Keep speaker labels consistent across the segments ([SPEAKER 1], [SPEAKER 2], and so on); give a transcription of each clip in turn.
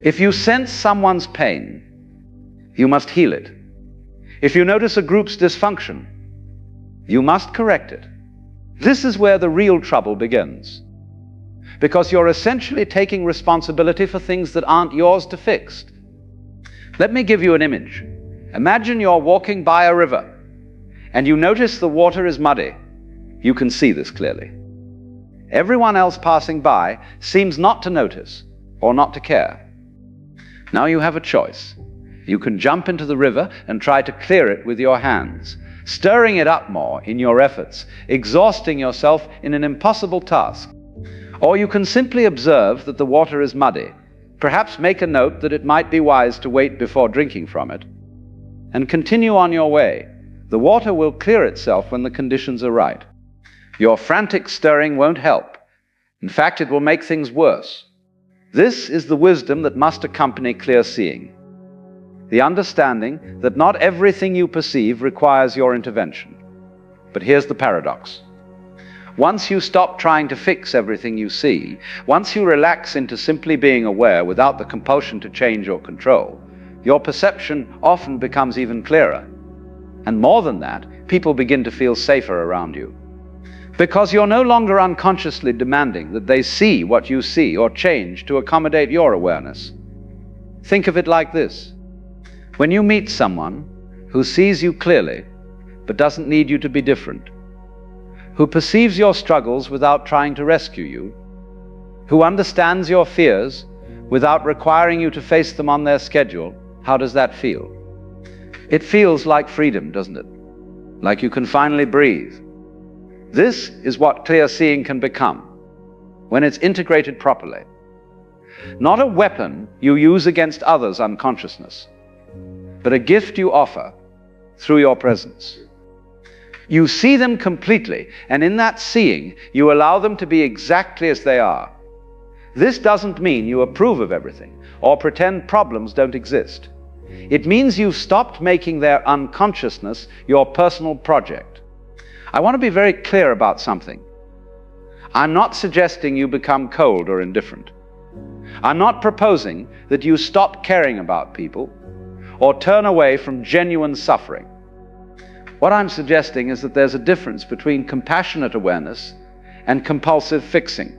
[SPEAKER 1] If you sense someone's pain, you must heal it. If you notice a group's dysfunction, you must correct it. This is where the real trouble begins, because you're essentially taking responsibility for things that aren't yours to fix. Let me give you an image. Imagine you're walking by a river and you notice the water is muddy. You can see this clearly. Everyone else passing by seems not to notice or not to care. Now you have a choice. You can jump into the river and try to clear it with your hands, stirring it up more in your efforts, exhausting yourself in an impossible task. Or you can simply observe that the water is muddy, perhaps make a note that it might be wise to wait before drinking from it, and continue on your way. The water will clear itself when the conditions are right. Your frantic stirring won't help. In fact, it will make things worse. This is the wisdom that must accompany clear seeing. The understanding that not everything you perceive requires your intervention. But here's the paradox. Once you stop trying to fix everything you see, once you relax into simply being aware without the compulsion to change or control, your perception often becomes even clearer. And more than that, people begin to feel safer around you. Because you're no longer unconsciously demanding that they see what you see or change to accommodate your awareness. Think of it like this. When you meet someone who sees you clearly but doesn't need you to be different, who perceives your struggles without trying to rescue you, who understands your fears without requiring you to face them on their schedule, how does that feel? It feels like freedom, doesn't it? Like you can finally breathe. This is what clear seeing can become when it's integrated properly. Not a weapon you use against others' unconsciousness, but a gift you offer through your presence. You see them completely, and in that seeing, you allow them to be exactly as they are. This doesn't mean you approve of everything or pretend problems don't exist. It means you've stopped making their unconsciousness your personal project. I want to be very clear about something. I'm not suggesting you become cold or indifferent. I'm not proposing that you stop caring about people or turn away from genuine suffering. What I'm suggesting is that there's a difference between compassionate awareness and compulsive fixing,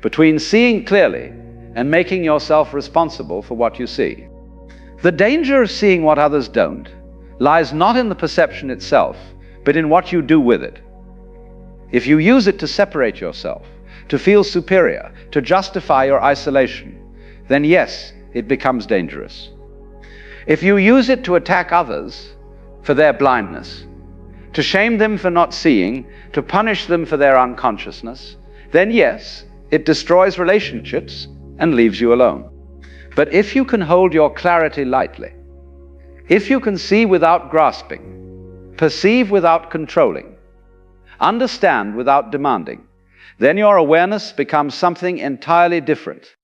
[SPEAKER 1] between seeing clearly and making yourself responsible for what you see. The danger of seeing what others don't lies not in the perception itself, but in what you do with it. If you use it to separate yourself, to feel superior, to justify your isolation, then yes, it becomes dangerous. If you use it to attack others for their blindness, to shame them for not seeing, to punish them for their unconsciousness, then yes, it destroys relationships and leaves you alone. But if you can hold your clarity lightly, if you can see without grasping, perceive without controlling, understand without demanding, then your awareness becomes something entirely different.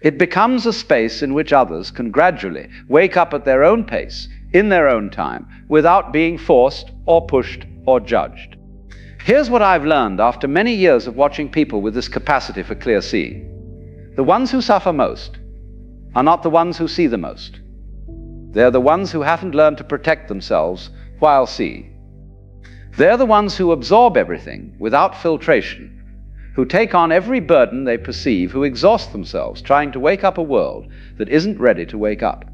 [SPEAKER 1] It becomes a space in which others can gradually wake up at their own pace, in their own time, without being forced or pushed or judged. Here's what I've learned after many years of watching people with this capacity for clear seeing. The ones who suffer most are not the ones who see the most. They're the ones who haven't learned to protect themselves while seeing. They're the ones who absorb everything without filtration, who take on every burden they perceive, who exhaust themselves trying to wake up a world that isn't ready to wake up.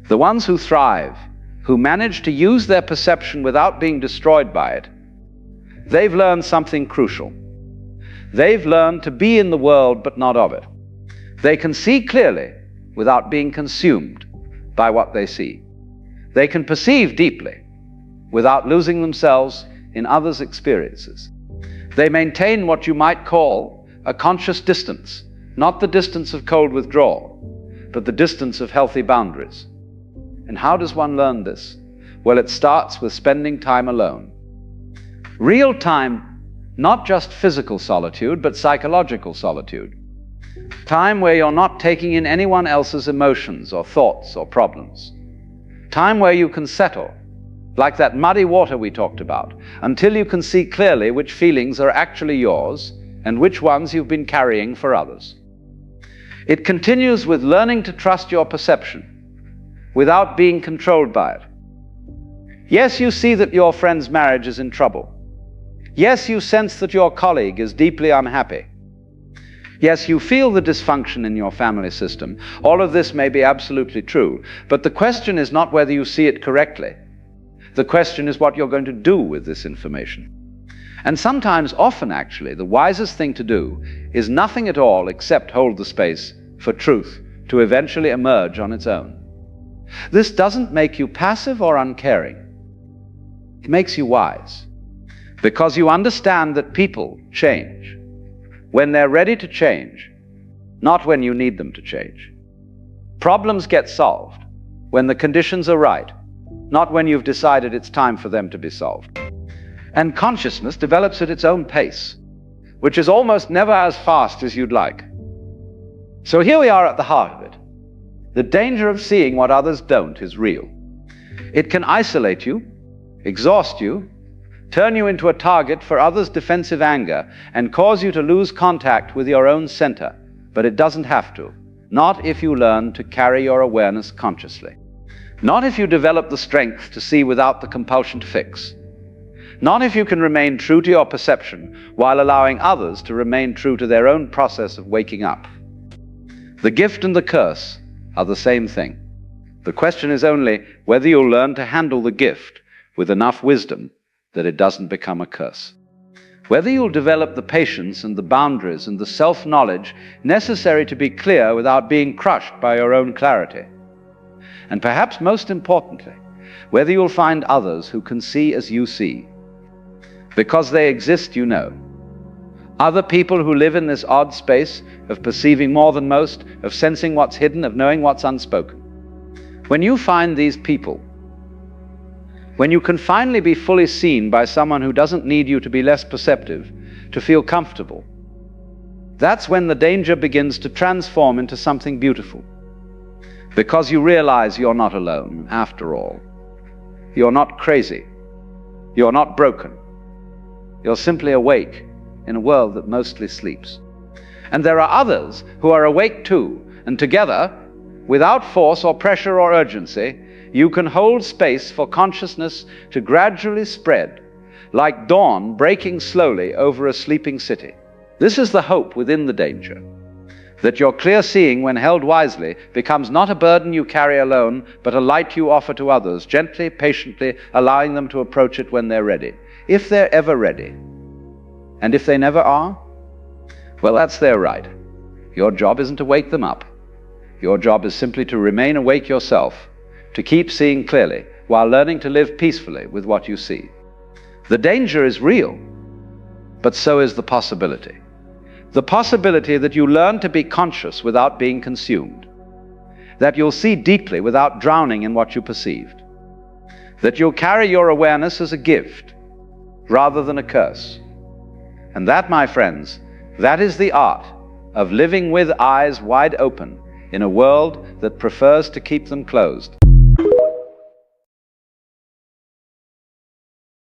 [SPEAKER 1] The ones who thrive, who manage to use their perception without being destroyed by it, they've learned something crucial. They've learned to be in the world but not of it. They can see clearly without being consumed by what they see. They can perceive deeply without losing themselves in others' experiences. They maintain what you might call a conscious distance, not the distance of cold withdrawal, but the distance of healthy boundaries. And how does one learn this? Well, it starts with spending time alone. Real time, not just physical solitude, but psychological solitude. Time where you're not taking in anyone else's emotions or thoughts or problems. Time where you can settle, like that muddy water we talked about, until you can see clearly which feelings are actually yours and which ones you've been carrying for others. It continues with learning to trust your perception without being controlled by it. Yes, you see that your friend's marriage is in trouble. Yes, you sense that your colleague is deeply unhappy. Yes, you feel the dysfunction in your family system. All of this may be absolutely true, but the question is not whether you see it correctly. The question is what you're going to do with this information. And sometimes, often actually, the wisest thing to do is nothing at all except hold the space for truth to eventually emerge on its own. This doesn't make you passive or uncaring. It makes you wise, because you understand that people change when they're ready to change, not when you need them to change. Problems get solved when the conditions are right, not when you've decided it's time for them to be solved. And consciousness develops at its own pace, which is almost never as fast as you'd like. So here we are at the heart of it. The danger of seeing what others don't is real. It can isolate you, exhaust you, turn you into a target for others' defensive anger, and cause you to lose contact with your own center. But it doesn't have to. Not if you learn to carry your awareness consciously. Not if you develop the strength to see without the compulsion to fix. Not if you can remain true to your perception while allowing others to remain true to their own process of waking up. The gift and the curse are the same thing. The question is only whether you'll learn to handle the gift with enough wisdom that it doesn't become a curse. Whether you'll develop the patience and the boundaries and the self-knowledge necessary to be clear without being crushed by your own clarity. And perhaps most importantly, whether you'll find others who can see as you see. Because they exist, you know. Other people who live in this odd space of perceiving more than most, of sensing what's hidden, of knowing what's unspoken. When you find these people, when you can finally be fully seen by someone who doesn't need you to be less perceptive, to feel comfortable, that's when the danger begins to transform into something beautiful. Because you realize you're not alone, after all. You're not crazy. You're not broken. You're simply awake in a world that mostly sleeps. And there are others who are awake too, and together, without force or pressure or urgency, you can hold space for consciousness to gradually spread, like dawn breaking slowly over a sleeping city. This is the hope within the danger, that your clear seeing, when held wisely, becomes not a burden you carry alone, but a light you offer to others, gently, patiently, allowing them to approach it when they're ready. If they're ever ready. And if they never are, well, that's their right. Your job isn't to wake them up. Your job is simply to remain awake yourself, to keep seeing clearly while learning to live peacefully with what you see. The danger is real, but so is the possibility. The possibility that you learn to be conscious without being consumed, that you'll see deeply without drowning in what you perceived, that you'll carry your awareness as a gift rather than a curse. And that, my friends, that is the art of living with eyes wide open in a world that prefers to keep them closed.